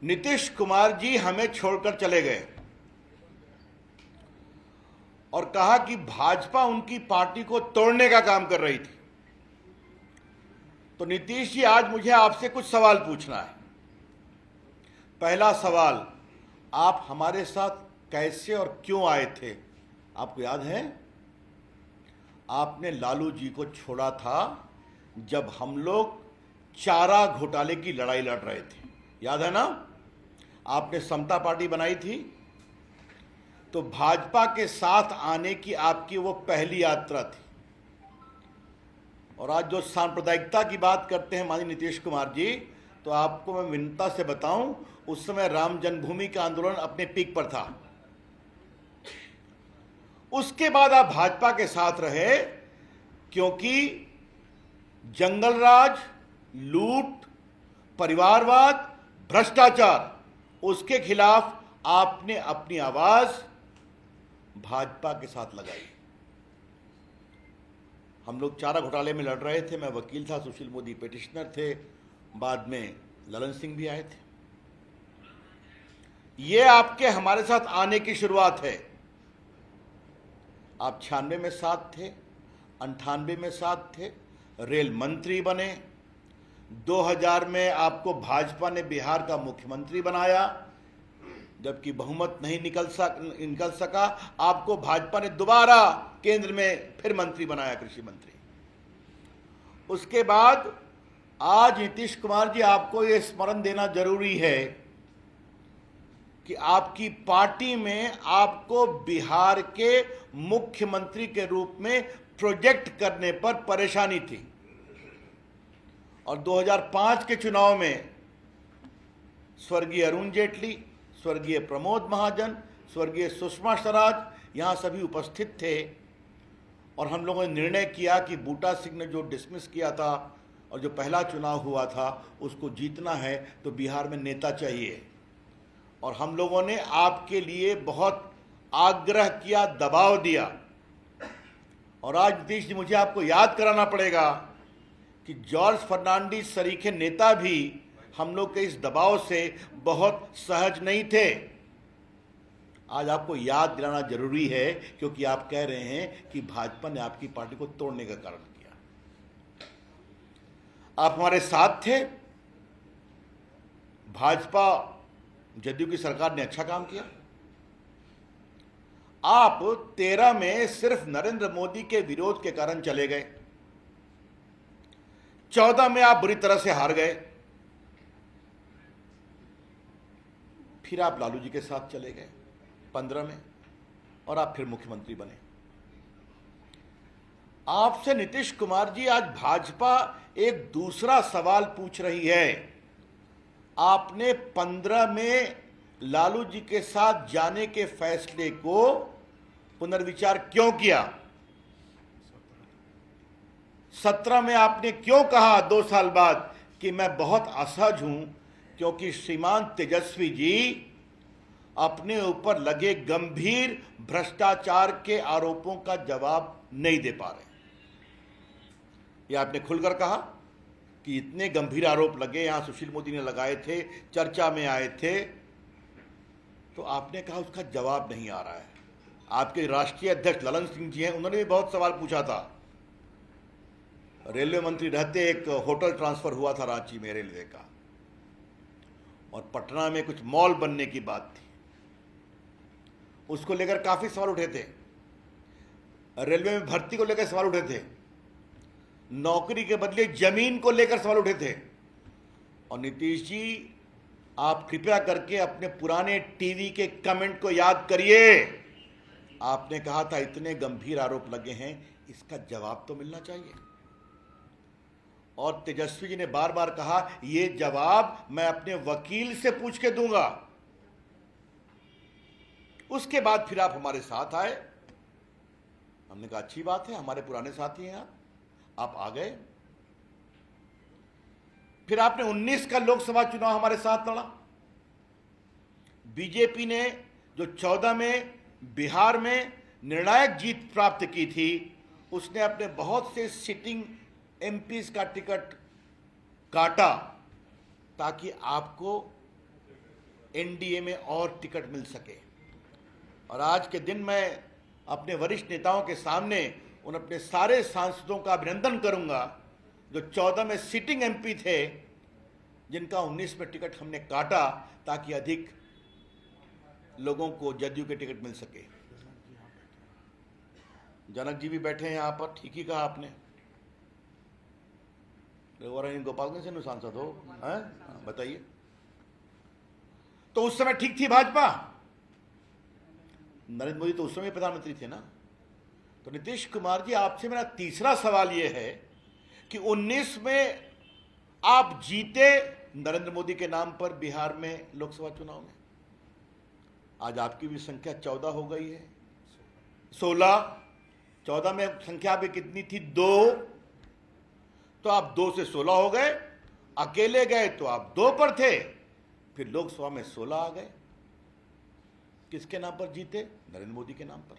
नीतीश कुमार जी हमें छोड़कर चले गए और कहा कि भाजपा उनकी पार्टी को तोड़ने का काम कर रही थी। तो नीतीश जी, आज मुझे आपसे कुछ सवाल पूछना है। पहला सवाल, आप हमारे साथ कैसे और क्यों आए थे? आपको याद है? आपने लालू जी को छोड़ा था जब हम लोग चारा घोटाले की लड़ाई लड़ रहे थे, याद है ना? आपने समता पार्टी बनाई थी। तो भाजपा के साथ आने की आपकी वो पहली यात्रा थी। और आज जो सांप्रदायिकता की बात करते हैं माननीय नीतीश कुमार जी, तो आपको मैं विनम्रता से बताऊं, उस समय राम जन्मभूमि का आंदोलन अपने पीक पर था। उसके बाद आप भाजपा के साथ रहे क्योंकि जंगलराज, लूट, परिवारवाद, भ्रष्टाचार, उसके खिलाफ आपने अपनी आवाज भाजपा के साथ लगाई। हम लोग चारा घोटाले में लड़ रहे थे। मैं वकील था, सुशील मोदी पिटिशनर थे, बाद में ललन सिंह भी आए थे। ये आपके हमारे साथ आने की शुरुआत है। आप 96 में साथ थे, 98 में साथ थे, रेल मंत्री बने। 2000 में आपको भाजपा ने बिहार का मुख्यमंत्री बनाया, जबकि बहुमत नहीं निकल सका। आपको भाजपा ने दोबारा केंद्र में फिर मंत्री बनाया, कृषि मंत्री। उसके बाद आज नीतीश कुमार जी, आपको यह स्मरण देना जरूरी है कि आपकी पार्टी में आपको बिहार के मुख्यमंत्री के रूप में प्रोजेक्ट करने पर परेशानी थी। और 2005 के चुनाव में स्वर्गीय अरुण जेटली, स्वर्गीय प्रमोद महाजन, स्वर्गीय सुषमा स्वराज यहाँ सभी उपस्थित थे। और हम लोगों ने निर्णय किया कि बूटा सिंह ने जो डिसमिस किया था और जो पहला चुनाव हुआ था उसको जीतना है तो बिहार में नेता चाहिए। और हम लोगों ने आपके लिए बहुत आग्रह किया, दबाव दिया। और आज नीतीश जी, मुझे आपको याद कराना पड़ेगा कि जॉर्ज फर्नांडिस सरीखे नेता भी हम लोग के इस दबाव से बहुत सहज नहीं थे। आज आपको याद दिलाना जरूरी है क्योंकि आप कह रहे हैं कि भाजपा ने आपकी पार्टी को तोड़ने का कारण किया। आप हमारे साथ थे। भाजपा जदयू की सरकार ने अच्छा काम किया। आप 13 में सिर्फ नरेंद्र मोदी के विरोध के कारण चले गए। 14 में आप बुरी तरह से हार गए। फिर आप लालू जी के साथ चले गए 15 में, और आप फिर मुख्यमंत्री बने। आपसे नीतीश कुमार जी, आज भाजपा एक दूसरा सवाल पूछ रही है। आपने 15 में लालू जी के साथ जाने के फैसले को पुनर्विचार क्यों किया? 17 में आपने क्यों कहा 2 साल बाद कि मैं बहुत असहज हूं क्योंकि श्रीमान तेजस्वी जी अपने ऊपर लगे गंभीर भ्रष्टाचार के आरोपों का जवाब नहीं दे पा रहे? यह आपने खुलकर कहा कि इतने गंभीर आरोप लगे, यहां सुशील मोदी ने लगाए थे, चर्चा में आए थे, तो आपने कहा उसका जवाब नहीं आ रहा है। आपके राष्ट्रीय अध्यक्ष ललन सिंह जी हैं, उन्होंने भी बहुत सवाल पूछा था। रेलवे मंत्री रहते एक होटल ट्रांसफर हुआ था रांची में रेलवे का, और पटना में कुछ मॉल बनने की बात थी, उसको लेकर काफी सवाल उठे थे। रेलवे में भर्ती को लेकर सवाल उठे थे, नौकरी के बदले जमीन को लेकर सवाल उठे थे। और नीतीश जी, आप कृपया करके अपने पुराने टीवी के कमेंट को याद करिए। आपने कहा था इतने गंभीर आरोप लगे हैं, इसका जवाब तो मिलना चाहिए। और तेजस्वी जी ने बार बार कहा ये जवाब मैं अपने वकील से पूछ के दूंगा। उसके बाद फिर आप हमारे साथ आए। हमने कहा अच्छी बात है, हमारे पुराने साथी हैं आप आ गए। फिर आपने 19 का लोकसभा चुनाव हमारे साथ लड़ा। बीजेपी ने जो 14 में बिहार में निर्णायक जीत प्राप्त की थी, उसने अपने बहुत से सिटिंग एमपीज का टिकट काटा ताकि आपको एनडीए में और टिकट मिल सके। और आज के दिन मैं अपने वरिष्ठ नेताओं के सामने उन अपने सारे सांसदों का अभिनंदन करूंगा जो 14 में सिटिंग एमपी थे, जिनका 19 में टिकट हमने काटा ताकि अधिक लोगों को जदयू के टिकट मिल सके। जनक जी भी बैठे हैं यहाँ पर, ठीक ही कहा आपने। गोपालगंज से सांसद हो, बताइए। तो उस समय ठीक थी भाजपा, नरेंद्र मोदी तो उस समय प्रधानमंत्री थे ना। तो नीतीश कुमार जी, आपसे मेरा तीसरा सवाल यह है कि 19 में आप जीते नरेंद्र मोदी के नाम पर बिहार में लोकसभा चुनाव में। आज आपकी भी संख्या 14 हो गई है, 16। 14 में संख्या भी कितनी थी? 2। तो आप 2 से 16 हो गए। अकेले गए तो आप 2 पर थे, फिर लोकसभा में 16 आ गए। किसके नाम पर जीते? नरेंद्र मोदी के नाम पर।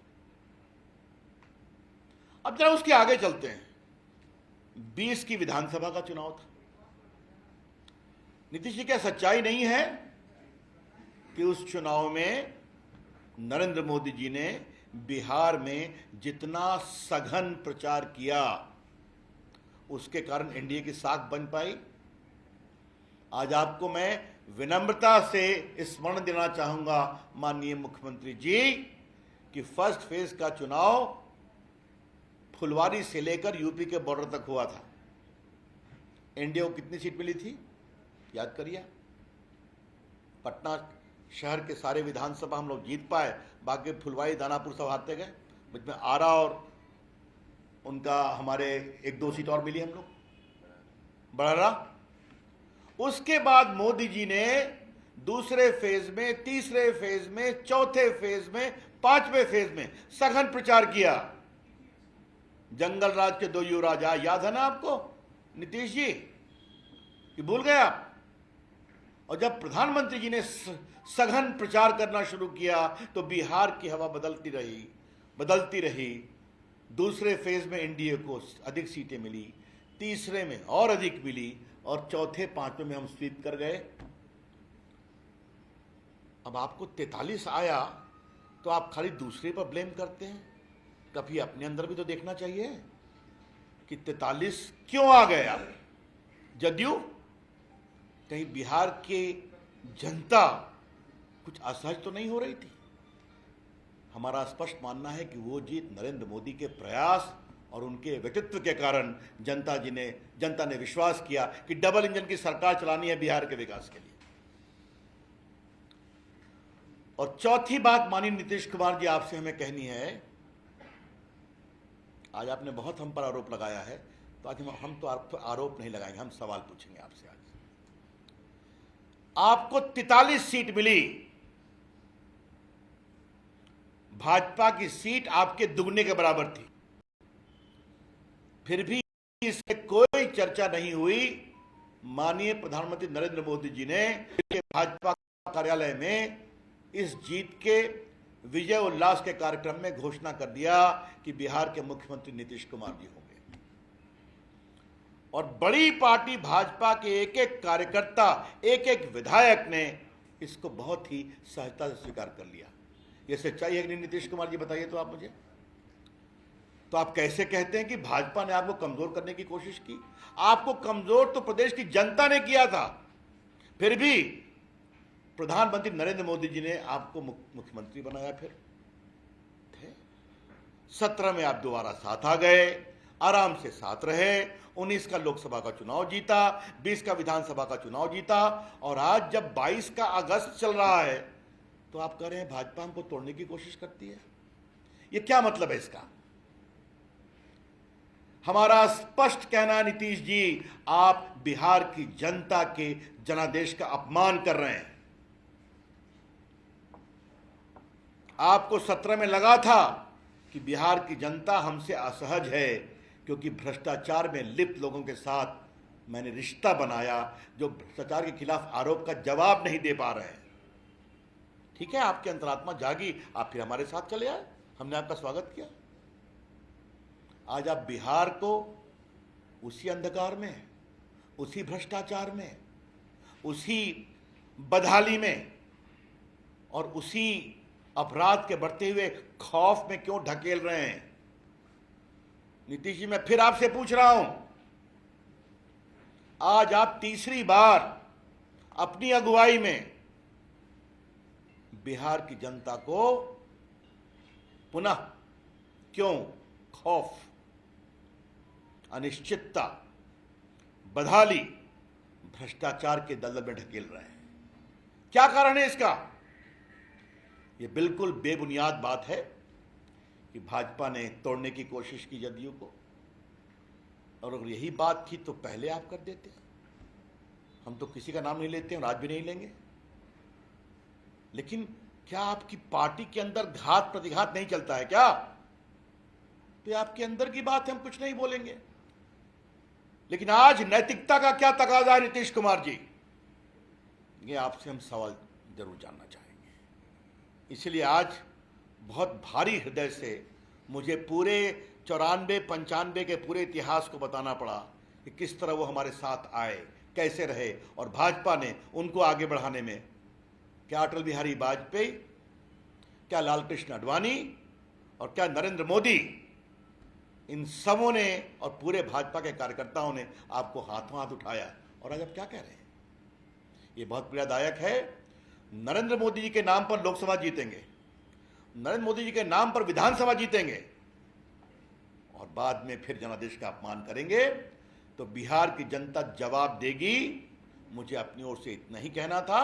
अब जरा उसके आगे चलते हैं। 20 की विधानसभा का चुनाव था। नीतीश जी, क्या सच्चाई नहीं है कि उस चुनाव में नरेंद्र मोदी जी ने बिहार में जितना सघन प्रचार किया, उसके कारण एनडीए की साख बन पाई? आज आपको मैं विनम्रता से स्मरण देना चाहूंगा माननीय मुख्यमंत्री जी कि फर्स्ट फेज का चुनाव फुलवारी से लेकर यूपी के बॉर्डर तक हुआ था। एनडीए को कितनी सीट मिली थी याद करिए। पटना शहर के सारे विधानसभा हम लोग जीत पाए, बाकी फुलवारी दानापुर सब हारते गए। बीच में आरा और उनका हमारे 1-2 सीट और मिली हम लोग, बड़ा। उसके बाद मोदी जी ने दूसरे फेज में, तीसरे फेज में, चौथे फेज में, 5वें फेज में सघन प्रचार किया। जंगल राज के 2 युवराज याद है ना आपको नीतीश जी, कि भूल गए आप? और जब प्रधानमंत्री जी ने सघन प्रचार करना शुरू किया तो बिहार की हवा बदलती रही। दूसरे फेज में एनडीए को अधिक सीटें मिली, तीसरे में और अधिक मिली, और चौथे 5वें में हम स्वीप कर गए। अब आपको 43 आया तो आप खाली दूसरे पर ब्लेम करते हैं। कभी अपने अंदर भी तो देखना चाहिए कि 43 क्यों आ गए आप? जदयू, कहीं बिहार की जनता कुछ असहज तो नहीं हो रही थी? हमारा स्पष्ट मानना है कि वो जीत नरेंद्र मोदी के प्रयास और उनके व्यक्तित्व के कारण जनता ने विश्वास किया कि डबल इंजन की सरकार चलानी है बिहार के विकास के लिए। और चौथी बात माननीय नीतीश कुमार जी आपसे हमें कहनी है। आज आपने बहुत हम पर आरोप लगाया है, तो आज हम तो आरोप नहीं लगाएंगे, हम सवाल पूछेंगे आपसे। आज आपको 43 सीट मिली, भाजपा की सीट आपके दुगने के बराबर थी, फिर भी इससे कोई चर्चा नहीं हुई। माननीय प्रधानमंत्री नरेंद्र मोदी जी ने भाजपा कार्यालय में इस जीत के विजय उल्लास के कार्यक्रम में घोषणा कर दिया कि बिहार के मुख्यमंत्री नीतीश कुमार जी होंगे। और बड़ी पार्टी भाजपा के एक एक कार्यकर्ता, एक एक विधायक ने इसको बहुत ही सहजता से स्वीकार कर लिया। यह सच्चाई है कि नहीं नीतीश कुमार जी? बताइए तो आप मुझे। तो आप कैसे कहते हैं कि भाजपा ने आपको कमजोर करने की कोशिश की? आपको कमजोर तो प्रदेश की जनता ने किया था, फिर भी प्रधानमंत्री नरेंद्र मोदी जी ने आपको मुख्यमंत्री बनाया। फिर 17 में आप दोबारा साथ आ गए, आराम से साथ रहे, 19 का लोकसभा का चुनाव जीता, 20 का विधानसभा का चुनाव जीता, और आज जब 22 का अगस्त चल रहा है तो आप कह रहे हैं भाजपा हमको तोड़ने की कोशिश करती है। ये क्या मतलब है इसका? हमारा स्पष्ट कहना है नीतीश जी, आप बिहार की जनता के जनादेश का अपमान कर रहे हैं। आपको 17 में लगा था कि बिहार की जनता हमसे असहज है क्योंकि भ्रष्टाचार में लिप्त लोगों के साथ मैंने रिश्ता बनाया जो भ्रष्टाचार के खिलाफ आरोप का जवाब नहीं दे पा रहे हैं। ठीक है, आपकी अंतरात्मा जागी, आप फिर हमारे साथ चले आए, हमने आपका स्वागत किया। आज आप बिहार को उसी अंधकार में, उसी भ्रष्टाचार में, उसी बदहाली में और उसी अपराध के बढ़ते हुए खौफ में क्यों ढकेल रहे हैं? नीतीश जी, मैं फिर आपसे पूछ रहा हूं, आज आप तीसरी बार अपनी अगुवाई में बिहार की जनता को पुनः क्यों खौफ, अनिश्चितता, बदहाली, भ्रष्टाचार के दलदल में ढकेल रहे हैं? क्या कारण है इसका? यह बिल्कुल बेबुनियाद बात है कि भाजपा ने तोड़ने की कोशिश की जदयू को, और अगर यही बात थी तो पहले आप कर देते। हम तो किसी का नाम नहीं लेते और आज भी नहीं लेंगे, लेकिन क्या आपकी पार्टी के अंदर घात प्रतिघात नहीं चलता है क्या? तो आपके अंदर की बात है, हम कुछ नहीं बोलेंगे। लेकिन आज नैतिकता का क्या तकाजा है नीतीश कुमार जी, ये आपसे हम सवाल जरूर जानना चाहेंगे। इसलिए आज बहुत भारी हृदय से मुझे पूरे 94-95 के पूरे इतिहास को बताना पड़ा कि किस तरह वो हमारे साथ आए, कैसे रहे, और भाजपा ने उनको आगे बढ़ाने में क्या अटल बिहारी वाजपेयी, क्या लालकृष्ण आडवाणी और क्या नरेंद्र मोदी, इन सबों ने और पूरे भाजपा के कार्यकर्ताओं ने आपको हाथों हाथ उठाया। और आज आप क्या कह रहे हैं? ये बहुत पीड़ादायक है। नरेंद्र मोदी जी के नाम पर लोकसभा जीतेंगे, नरेंद्र मोदी जी के नाम पर विधानसभा जीतेंगे, और बाद में फिर जनादेश का अपमान करेंगे, तो बिहार की जनता जवाब देगी। मुझे अपनी ओर से इतना ही कहना था।